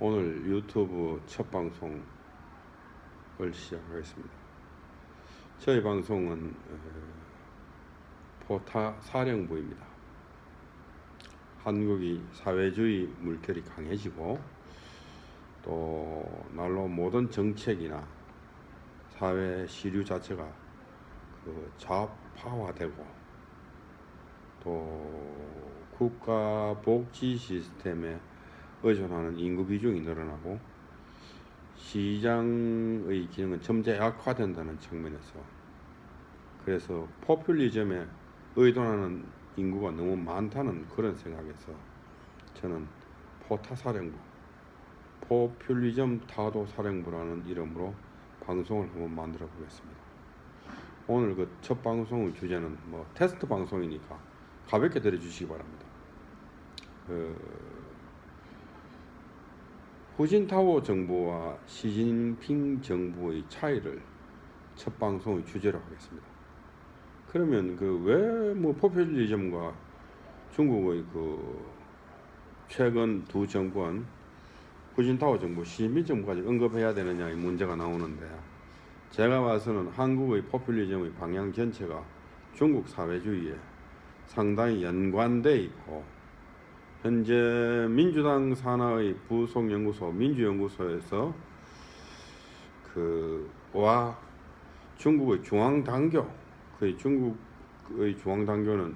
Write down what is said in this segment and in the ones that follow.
오늘 유튜브 첫 방송을 시작하겠습니다. 저희 방송은 포타 사령부입니다. 한국이 사회주의 물결이 강해지고 또 날로 모든 정책이나 사회 시류 자체가 좌파화되고 또 국가 복지 시스템에 의존하는 인구 비중이 늘어나고 시장의 기능은 점차 약화된다는 측면에서, 그래서 포퓰리즘에 의존하는 인구가 너무 많다는 그런 생각에서 저는 포타사령부, 포퓰리즘 타도사령부라는 이름으로 방송을 한번 만들어 보겠습니다. 오늘 그 첫 방송의 주제는 테스트 방송이니까 가볍게 들어주시기 바랍니다. 후진타오 정부와 시진핑 정부의 차이를 첫 방송의 주제로 하겠습니다. 그러면 왜 포퓰리즘과 중국의 최근 두 정부는 후진타오 정부, 시진핑 정부까지 언급해야 되느냐의 문제가 나오는데, 제가 봐서는 한국의 포퓰리즘의 방향 전체가 중국 사회주의에 상당히 연관돼 있고, 현재 민주당 산하의 부속연구소 민주연구소에서 와 중국의 중앙당교, 중국의 중앙당교는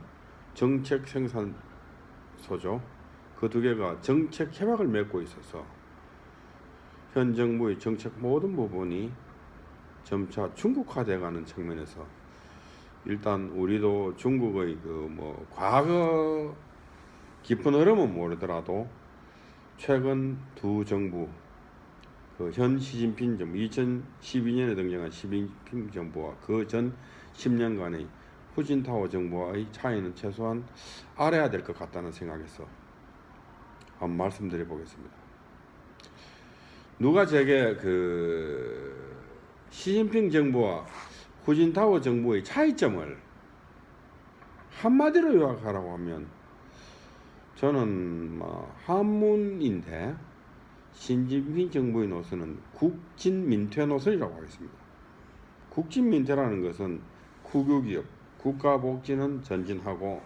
정책 생산소죠. 그 두 개가 정책 협약을 맺고 있어서 현 정부의 정책 모든 부분이 점차 중국화돼가는 측면에서, 일단 우리도 중국의 과거 깊은 흐름은 모르더라도 최근 두 정부, 현 시진핑 정부, 2012년에 등장한 시진핑 정부와 그 전 10년간의 후진타오 정부와의 차이는 최소한 알아야 될 것 같다는 생각에서 한번 말씀드려 보겠습니다. 누가 제게 시진핑 정부와 후진타오 정부의 차이점을 한마디로 요약하라고 하면, 저는 한문인데 시진핑 정부의 노선은 국진민퇴 노선이라고 하겠습니다. 국진민퇴라는 것은 국유기업, 국가복지는 전진하고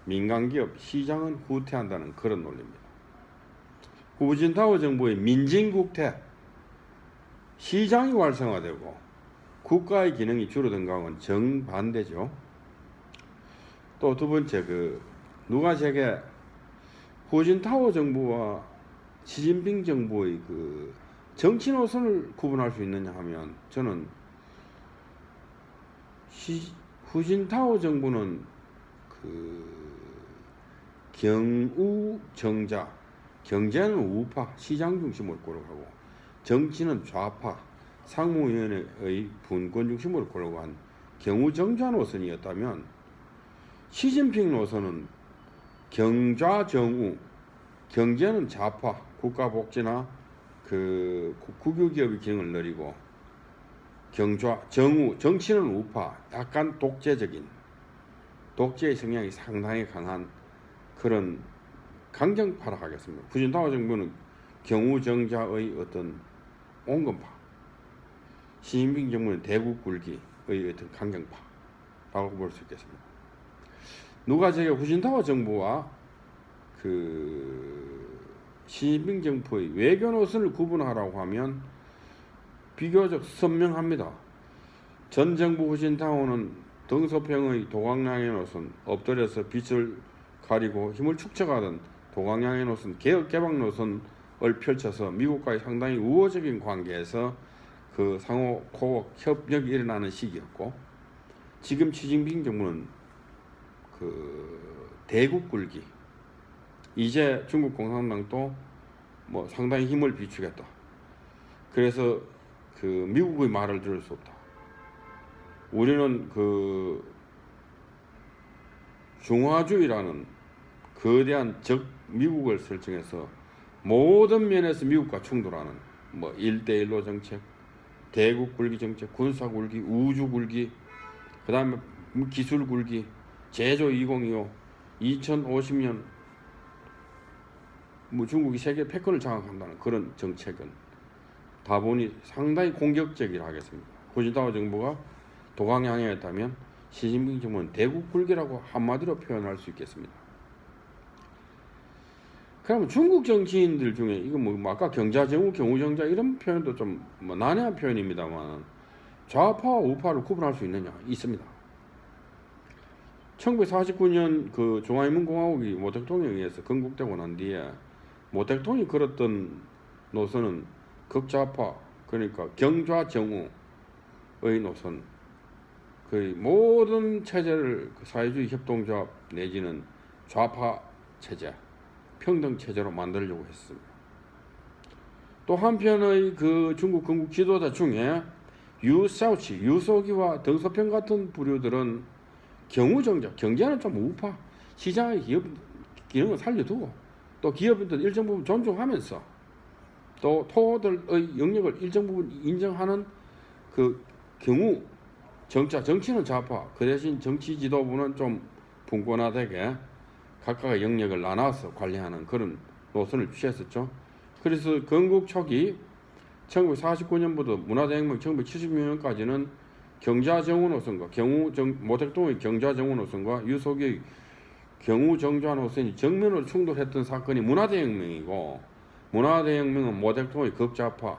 민간기업, 시장은 후퇴한다는 그런 논리입니다. 후진타오 정부의 민진국퇴, 시장이 활성화되고 국가의 기능이 줄어든 거하고는 정반대죠. 또 두 번째, 누가 제게 후진타오 정부와 시진핑 정부의 정치 노선을 구분할 수 있느냐 하면, 저는 후진타오 정부는 경우정자, 경제는 우파, 시장 중심으로 고려하고 정치는 좌파, 상무위원회의 분권 중심으로 고려한 경우정자 노선이었다면, 시진핑 노선은 경좌정우, 경제는 좌파, 국가복지나 국유기업의 기능을 늘리고, 정우, 정치는 우파, 약간 독재적인, 독재의 성향이 상당히 강한 그런 강경파라 하겠습니다. 후진타오 정부는 경우정자의 어떤 온건파, 시진핑 정부는 대국굴기의 어떤 강경파라고 볼 수 있겠습니다. 누가 제게 후진타오 정부와 시진핑 정부의 외교 노선을 구분하라고 하면 비교적 선명합니다. 전 정부 후진타오는 덩소평의 도광양의 노선, 엎드려서 빛을 가리고 힘을 축적하던 도광양의 노선, 개혁개방 노선을 펼쳐서 미국과의 상당히 우호적인 관계에서 상호 코어 협력이 일어나는 시기였고, 지금 시진핑 정부는 대국굴기, 이제 중국 공산당도 상당히 힘을 비추겠다. 그래서 미국의 말을 들을 수 없다. 우리는 중화주의라는 거대한 적 미국을 설정해서 모든 면에서 미국과 충돌하는 1대1로 정책, 대국 굴기 정책, 군사 굴기, 우주 굴기, 그 다음에 기술 굴기, 제조 2025, 2050년 뭐 중국이 세계 패권을 장악한다는 그런 정책은 다분히 상당히 공격적이라 하겠습니다. 후진타오 정부가 도강향해였다면 시진핑 정부는 대국불개라고 한마디로 표현할 수 있겠습니다. 그러면 중국 정치인들 중에 이거 뭐 아까 경자정우, 경우정자 이런 표현도 좀 뭐 난해한 표현입니다만 좌파와 우파를 구분할 수 있느냐? 있습니다. 1949년 그 중화인민공화국이 모택동에 의해서 건국되고 난 뒤에 모택동이 걸었던 노선은 극좌파, 그러니까 경좌정우의 노선, 거의 모든 체제를 사회주의 협동조합 내지는 좌파 체제, 평등 체제로 만들려고 했습니다. 또 한편의 그 중국 건국 지도자 중에 유샤오치, 유소기와 덩소평 같은 부류들은 경우정자, 경제는 좀 우파, 시장의 기업 기능을 살려두고 또 기업인들 일정 부분 존중하면서 또 토호들의 영역을 일정 부분 인정하는 그 경우 정자, 정치는 좌파, 그 대신 정치 지도부는 좀 분권화되게 각각의 영역을 나눠서 관리하는 그런 노선을 취했었죠. 그래서 건국 초기 1949년부터 문화대혁명 1976년까지는 경자정우 노선과 모택동의 경자정우 노선과 유속의 경우정자 노선이 정면으로 충돌했던 사건이 문화대혁명이고, 문화대혁명은 모택동의 극좌파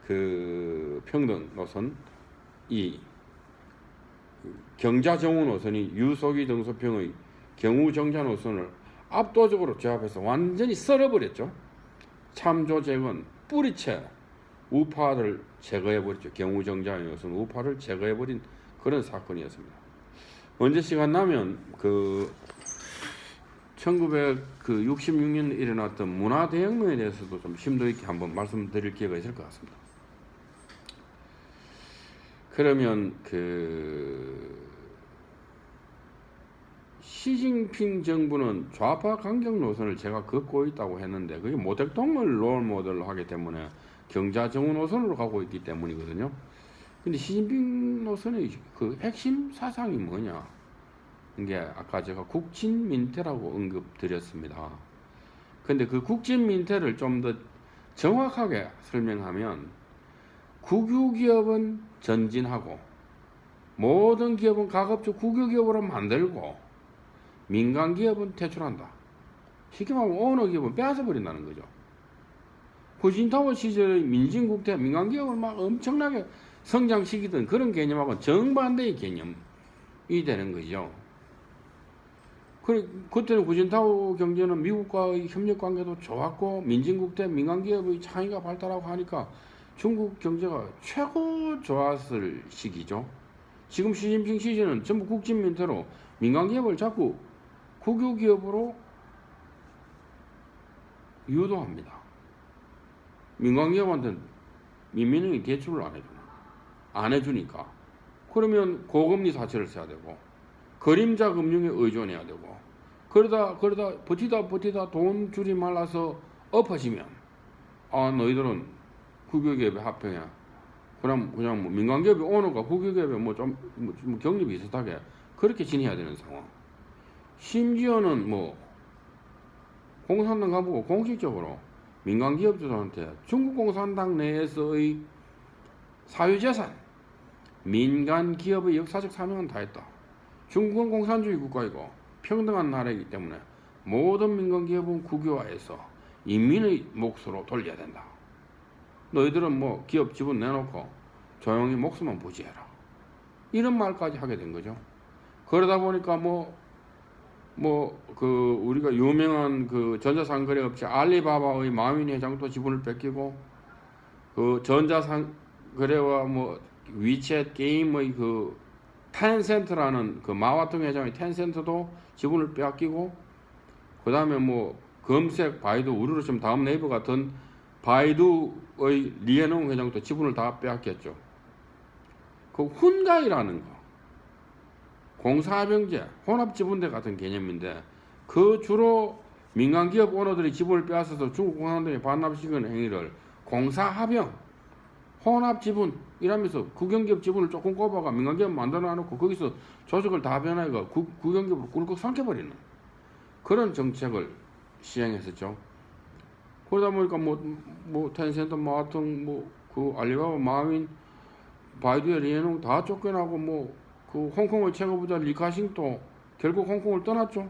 그 평등 노선, 이 경자정우 노선이 유속의 덩소평의 경우정자 노선을 압도적으로 제압해서 완전히 썰어버렸죠. 참조재건 뿌리채 우파를 제거해버렸죠. 경우정자의 노선 우파를 제거해버린 그런 사건이었습니다. 언제 시간 나면 그 1966년에 일어났던 문화대혁명에 대해서도 좀 심도 있게 한번 말씀드릴 기회가 있을 것 같습니다. 그러면 그 시진핑 정부는 좌파 강경 노선을 제가 걷고 있다고 했는데 그게 모택동을 롤 모델로 하기 때문에 경자정우 노선으로 가고 있기 때문이거든요. 근데 시진핑 노선의 그 핵심 사상이 뭐냐? 이게 아까 제가 국진민태라고 언급드렸습니다. 근데 그 국진민태를 좀 더 정확하게 설명하면 국유기업은 전진하고 모든 기업은 가급적 국유기업으로 만들고 민간기업은 퇴출한다. 쉽게 말하면 오너기업은 빼앗아버린다는 거죠. 후진타오 시절의 민진국대 민간기업을 막 엄청나게 성장시키던 그런 개념하고는 정반대의 개념이 되는 거죠. 그때는 후진타오 경제는 미국과의 협력관계도 좋았고 민진국대 민간기업의 창의가 발달하고 하니까 중국 경제가 최고 좋았을 시기죠. 지금 시진핑 시절은 전부 국진민태로 민간기업을 자꾸 국유기업으로 유도합니다. 민간기업한테는 민민은행이 대출을 안 해주니까. 그러면 고금리 사채를 써야 되고 그림자 금융에 의존해야 되고 그러다 버티다 돈 줄이 말라서 엎어지면 너희들은 국유기업에 합병해. 그냥 뭐 민간기업이 오너가 국유기업에 좀 격리 비슷하게 그렇게 지내야 되는 상황. 심지어는 뭐 공산당 간부가 공식적으로 민간기업들한테 중국 공산당 내에서의 사유재산, 민간기업의 역사적 사명은 다 했다. 중국은 공산주의 국가이고 평등한 나라이기 때문에 모든 민간기업은 국유화해서 인민의 몫으로 돌려야 된다. 너희들은 뭐 기업 지분 내놓고 조용히 목숨만 부지해라. 이런 말까지 하게 된 거죠. 그러다 보니까 그 우리가 유명한 그 전자상거래업체 알리바바의 마윈 회장도 지분을 뺏기고 그 전자상거래와 뭐 위챗 게임의 그 텐센트라는 그 마와tung 회장의 텐센트도 지분을 빼앗기고 그 다음에 뭐 검색 바이두 우리로 치면 다음 네이버 같은 바이두의 리에농 회장도 지분을 다 빼앗겼죠. 그 훈가이라는 거 공사병제, 혼합지분대 같은 개념인데 그 주로 민간기업 오너들이 지분을 빼앗아서 중국 공산당에 반납시키는 행위를 공사합병, 혼합지분이라면서 국영기업 지분을 조금 꼽아가 민간기업 만들어 놔놓고 거기서 조직을 다 변화해가 국영기업으로 꿀꺽 삼켜버리는 그런 정책을 시행했었죠. 그러다 보니까 뭐 텐센트, 마하통, 뭐 그 알리바바, 마윈, 바이두의 리에농 다 쫓겨나고 뭐 그 홍콩의 최고부자 리카싱도 결국 홍콩을 떠났죠.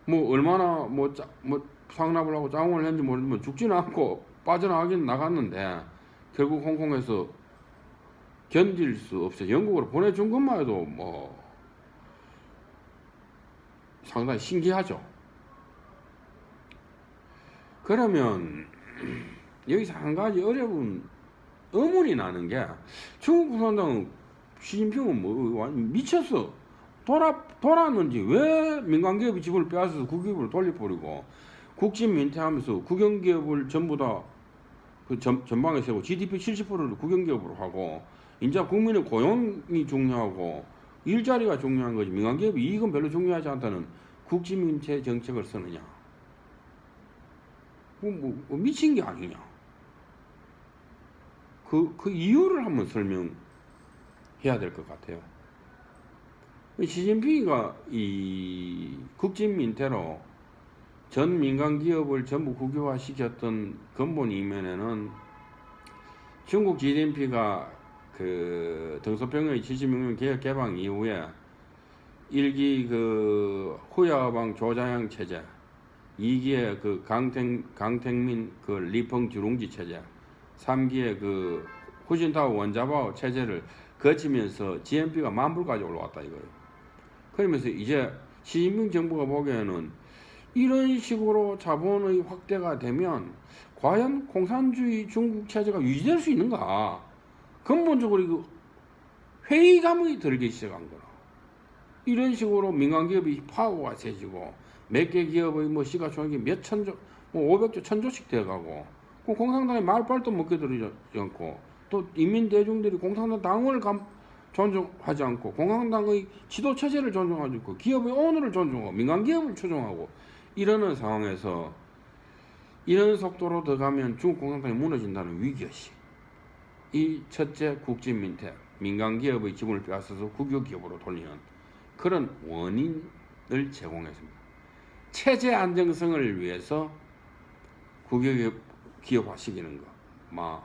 뭐 얼마나 뭐 상납을 하고 장원을 했는지 모르지만 죽지는 않고 빠져나가긴 나갔는데 결국 홍콩에서 견딜 수 없어 영국으로 보내준 것만 해도 뭐 상당히 신기하죠. 그러면 여기서 한 가지 어려운 의문이 나는 게 중국共产党 시진핑은 뭐 미쳤어. 돌았는지 왜 민간기업이 지분을 빼앗아서 국유기업으로 돌려버리고 국진민퇴하면서 국영기업을 전부 다 그 전방에 세우고 GDP 70%를 국영기업으로 하고 이제 국민의 고용이 중요하고 일자리가 중요한 거지 민간기업이 이익은 별로 중요하지 않다는 국진민퇴 정책을 쓰느냐. 뭐 미친 게 아니냐. 그 이유를 한번 설명해야 될 것 같아요. 시진핑이가 이 국진민퇴로 전 민간 기업을 전부 국유화 시켰던 근본 이면에는 중국 GDP가 그 덩소평의 76년 개혁 개방 이후에 1기 그 후야방 조자양 체제, 2기의 그 강택민 그 리펑 주룽지 체제, 3기의 그 후진타오 원자바오 체제를 거치면서 GNP가 만불까지 올라왔다 이거예요. 그러면서 이제 시진핑 정부가 보기에는 이런 식으로 자본의 확대가 되면 과연 공산주의 중국 체제가 유지될 수 있는가? 근본적으로 그 회의감이 들기 시작한 거라. 이런 식으로 민간 기업이 파워가 세지고 몇 개 기업의 뭐 시가총액이 몇 천조, 뭐 500조, 1000조씩 돼가고 그 공산당의 말빨도 먹게 들이지 않고 또 인민 대중들이 공산당 당원을 존중하지 않고 공산당의 지도 체제를 존중하지 않고 기업의 오너를 존중하고 민간 기업을 추종하고 이러는 상황에서 이런 속도로 더 가면 중국 공산당이 무너진다는 위기의식. 이 첫째 국진민퇴, 민간 기업의 지분을 빼앗아서 국유 기업으로 돌리는 그런 원인을 제공했습니다. 체제 안정성을 위해서 국유 기업화시키는 거.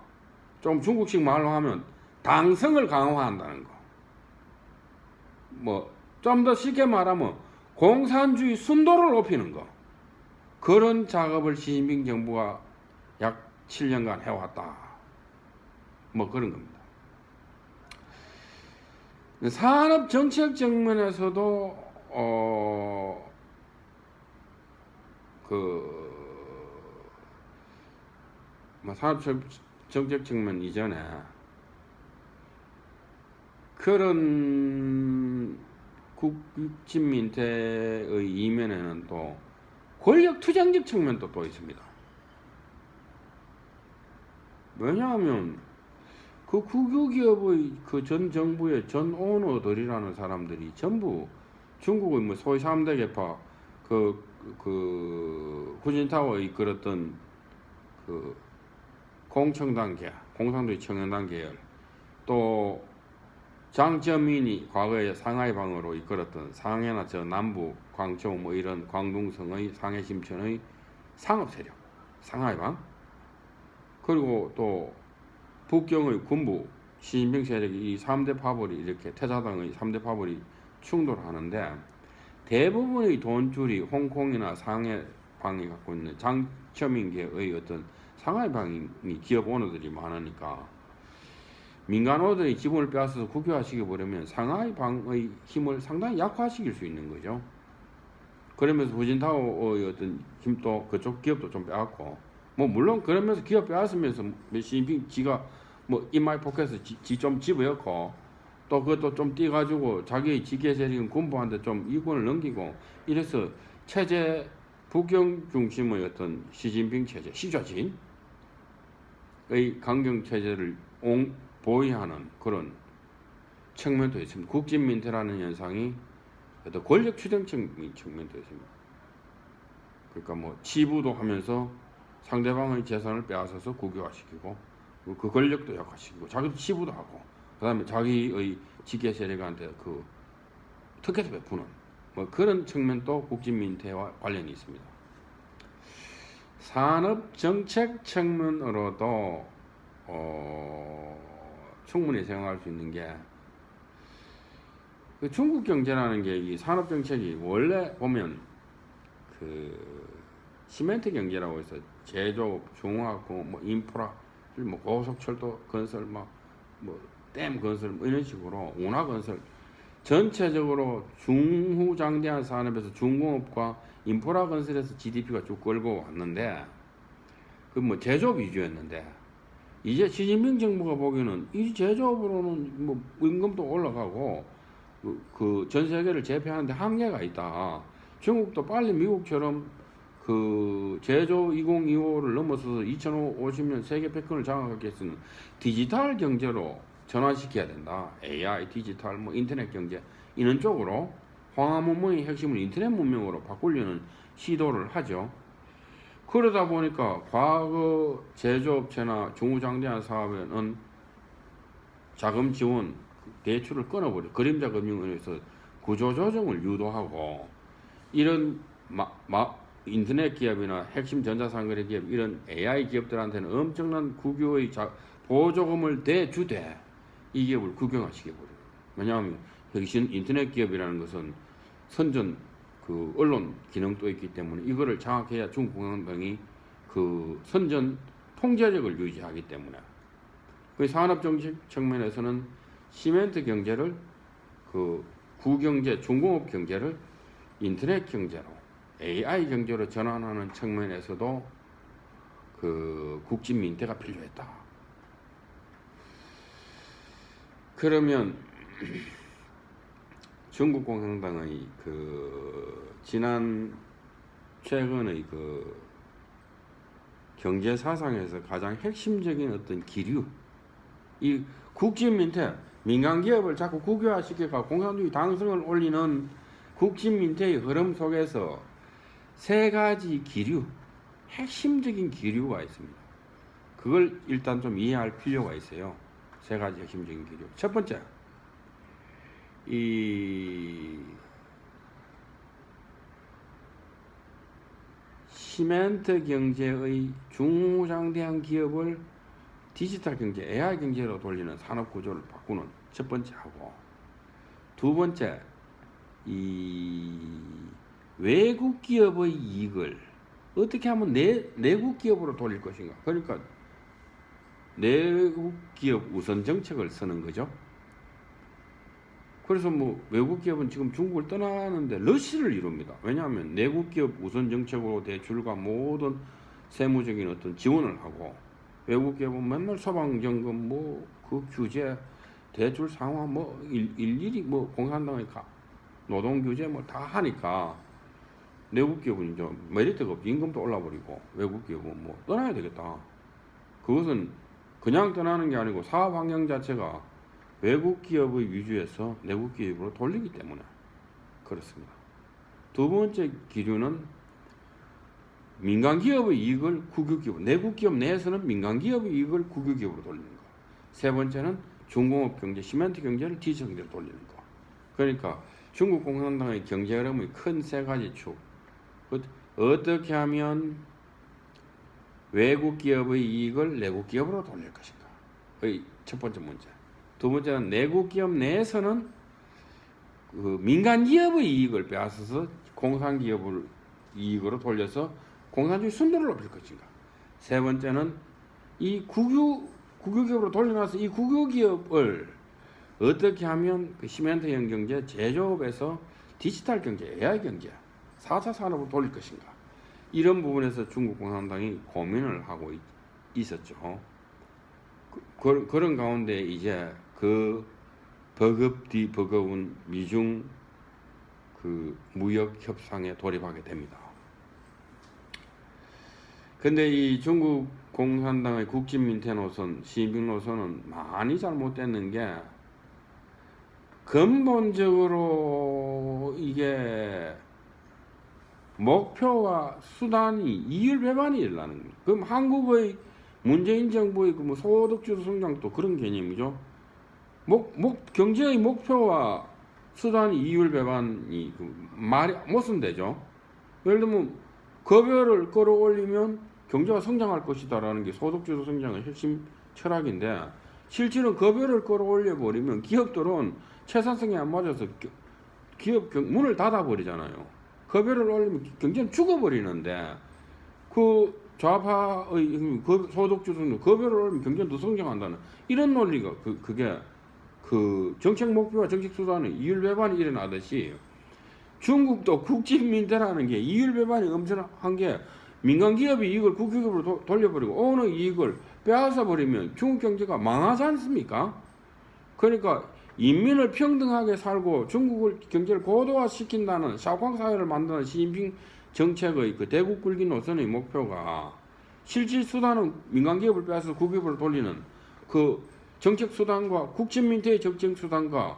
좀 중국식 말로 하면 당성을 강화한다는 거. 뭐 좀 더 쉽게 말하면 공산주의 순도를 높이는 거. 그런 작업을 시진핑 정부가 약 7년간 해왔다. 뭐 그런 겁니다. 산업 정책 측면에서도 산업 정책 측면 이전에 그런 국진민퇴의 이면에는 또 권력 투쟁적 측면도 또 있습니다. 왜냐하면 그 국유기업의 그 전 정부의 전 오너들이라는 사람들이 전부 중국의 뭐 소위 3대 계파 그 후진타오에 이끌었던 그 공청당 계열, 공산주의 청년당 계열, 또 장저민이 과거에 상하이방으로 이끌었던 상해나 저 남부 광châu 뭐 이런 광둥성의 상해 심천의 상업 세력 상하이방, 그리고 또 북경의 군부 시진핑 세력이 이 3대 파벌이 이렇게 태자당의 3대 파벌이 충돌하는데 대부분의 돈줄이 홍콩이나 상해방이 갖고 있는 장처민계의 어떤 상하이방이 기업 오너들이 많으니까 민간 오너들이 지분을 빼앗아서 국유화시켜버리면 상하이방의 힘을 상당히 약화시킬 수 있는 거죠. 그러면서 후진타오의 어떤 힘도 그쪽 기업도 좀 빼앗고 뭐 물론 그러면서 기업 빼앗으면서 시진핑 지가 뭐 인마이 포켓에서 지 좀 집어였고 또 그것도 좀 띄가지고 자기의 지계 세력인 군부한테 좀 이권을 넘기고 이래서 체제 북경 중심의 어떤 시진핑 체제 시좌진의 강경 체제를 보위하는 그런 측면도 있습니다. 국진민퇴라는 현상이 어떤 권력 추정 측면도 있습니다. 그러니까 뭐 치부도 하면서 상대방의 재산을 빼앗아서 국유화시키고 그 권력도 약화시키고 자기도 치부도 하고 그다음에 자기의 직계 세력한테 그 특혜도 베푸는 뭐 그런 측면도 국진민퇴와 관련이 있습니다. 산업 정책 측면으로도 충분히 생각할 수 있는 게 그 중국 경제라는 게 이 산업 정책이 원래 보면 그 시멘트 경제라고 해서 제조업, 중화학, 뭐 인프라, 뭐 고속철도 건설, 뭐 댐 건설 뭐 이런 식으로 운하 건설 전체적으로 중후장대한 산업에서 중공업과 인프라 건설에서 GDP가 쭉 끌고 왔는데 그 뭐 제조업 위주였는데 이제 시진핑 정부가 보기에는 이 제조업으로는 뭐 임금도 올라가고 그 전 세계를 제패하는데 한계가 있다. 중국도 빨리 미국처럼 그 제조 2025를 넘어서서 2050년 세계 패권을 장악하기 위해서는 디지털 경제로 전환시켜야 된다. AI, 디지털, 뭐 인터넷 경제 이런 쪽으로 황화 문명의 핵심을 인터넷 문명으로 바꾸려는 시도를 하죠. 그러다 보니까 과거 제조업체나 중후장대한 사업에는 자금 지원, 대출을 끊어버려 그림자 금융원에서 구조조정을 유도하고 이런 인터넷 기업이나 핵심 전자상거래 기업 이런 AI 기업들한테는 엄청난 국유의 보조금을 대주되 이 기업을 국영화시켜버려요. 왜냐하면 여기 인터넷 기업이라는 것은 선전 그 언론 기능도 있기 때문에 이거를 장악해야 중국 공산당이 그 선전 통제력을 유지하기 때문에 그 산업 정책 측면에서는 시멘트 경제를 그 구경제, 중공업 경제를 인터넷 경제로 AI 경제로 전환하는 측면에서도 그 국진 민폐가 필요했다. 그러면 중국 공산당의 그 지난 최근의 그 경제 사상에서 가장 핵심적인 어떤 기류, 이 국진 민폐, 민간 기업을 자꾸 국유화시켜가 공산주의 당성을 올리는 국진 민폐의 흐름 속에서 세 가지 기류, 핵심적인 기류가 있습니다. 그걸 일단 좀 이해할 필요가 있어요. 세 가지 핵심적인 기류. 첫 번째, 이 시멘트 경제의 중후장대한 기업을 디지털 경제, AI 경제로 돌리는 산업 구조를 바꾸는 첫 번째 하고, 두 번째, 이 외국 기업의 이익을 어떻게 하면 내국 기업으로 돌릴 것인가. 그러니까 내국 기업 우선 정책을 쓰는 거죠. 그래서 뭐 외국 기업은 지금 중국을 떠나는데 러시를 이룹니다. 왜냐하면 내국 기업 우선 정책으로 대출과 모든 세무적인 어떤 지원을 하고, 외국 기업은 맨날 소방점검 뭐 그 규제 대출 상황 뭐 일일이 뭐 공산당의 노동 규제 뭐 다 하니까 내국 기업은 이제 메리트가 없고 임금도 올라버리고 외국 기업은 뭐 떠나야 되겠다. 그것은 그냥 떠나는 게 아니고 사업 환경 자체가 외국 기업의 위주에서 내국 기업으로 돌리기 때문에 그렇습니다. 두 번째 기류는 민간 기업의 이익을 국유기업, 내국 기업 내에서는 민간 기업의 이익을 국유기업으로 돌리는 거. 세 번째는 중공업 경제, 시멘트 경제를 디지털 경제로 돌리는 거. 그러니까 중국 공산당의 경제 흐름의 큰 세 가지 축. 어떻게 하면 외국 기업의 이익을 내국 기업으로 돌릴 것인가. 의 첫 번째 문제. 두 번째는 내국 기업 내에서는 그 민간 기업의 이익을 빼앗아서 공산 기업을 이익으로 돌려서 공산주의 순도를 높일 것인가. 세 번째는 이 국유기업으로 돌려놔서 이 국유기업을 어떻게 하면 그 시멘트형 경제, 제조업에서 디지털 경제, AI 경제, 4차 산업으로 돌릴 것인가. 이런 부분에서 중국 공산당이 고민을 하고 있었죠. 그런 가운데 이제 그 버겁디 버거운 미중 그 무역 협상에 돌입하게 됩니다. 근데 이 중국 공산당의 국진 민퇴 노선, 시진핑 노선은 많이 잘못됐는 게 근본적으로 이게 목표와 수단이 이율배반이 일어나는 거예요. 그럼 한국의 문재인 정부의 그 뭐 소득주도 성장도 그런 개념이죠. 경제의 목표와 수단이 이율배반이 말이 못 쓴대죠. 예를 들면 급여를 끌어올리면 경제가 성장할 것이다라는 게 소득주도 성장의 핵심 철학인데 실질은 급여를 끌어올려 버리면 기업들은 채산성에 안 맞아서 기업 문을 닫아 버리잖아요. 급여를 올리면 경제는 죽어버리는데 그 좌파의 소득주도 급여를 올리면 경제는 더 성장한다는 이런 논리가 그게 그 정책 목표와 정책 수단의 이율 배반이 일어나듯이 중국도 국진민대라는 게 이율 배반이 엄청난 게 민간 기업이 이익을 국유기업으로 돌려버리고 어느 이익을 빼앗아 버리면 중국 경제가 망하지 않습니까? 그러니까 인민을 평등하게 살고 중국을 경제를 고도화시킨다는 샤오강 사회를 만드는 시진핑 정책의 그 대국 굴기 노선의 목표가 실질 수단은 민간 기업을 빼앗아서 국유기업으로 돌리는 그 정책 수단과 국진민퇴의 정책 수단과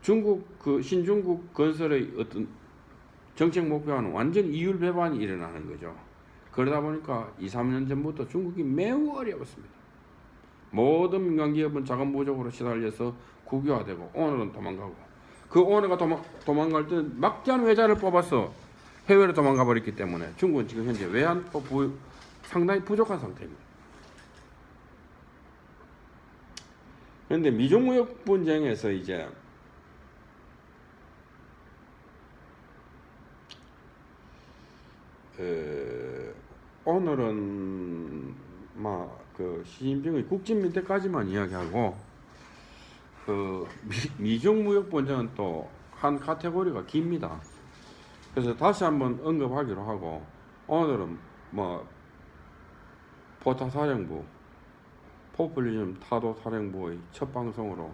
중국 그 신중국 건설의 어떤 정책 목표와는 완전 이율 배반이 일어나는 거죠. 그러다 보니까 2, 3년 전부터 중국이 매우 어려웠습니다. 모든 민간 기업은 자금 부족으로 시달려서 국유화되고 오늘은 도망가고 그 오너가 도망갈 때는 막대한 외자를 뽑아서 해외로 도망가 버렸기 때문에 중국은 지금 현재 외환도 상당히 부족한 상태입니다. 그런데 미중무역 분쟁에서 이제 오늘은 그 시진핑의 국진민대까지만 이야기하고 그 미중무역 분쟁은 또 한 카테고리가 깁니다. 그래서 다시 한번 언급하기로 하고 오늘은 포타사령부 포퓰리즘 타도사령부의 첫 방송으로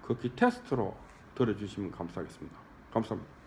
극히 테스트로 들어주시면 감사하겠습니다. 감사합니다.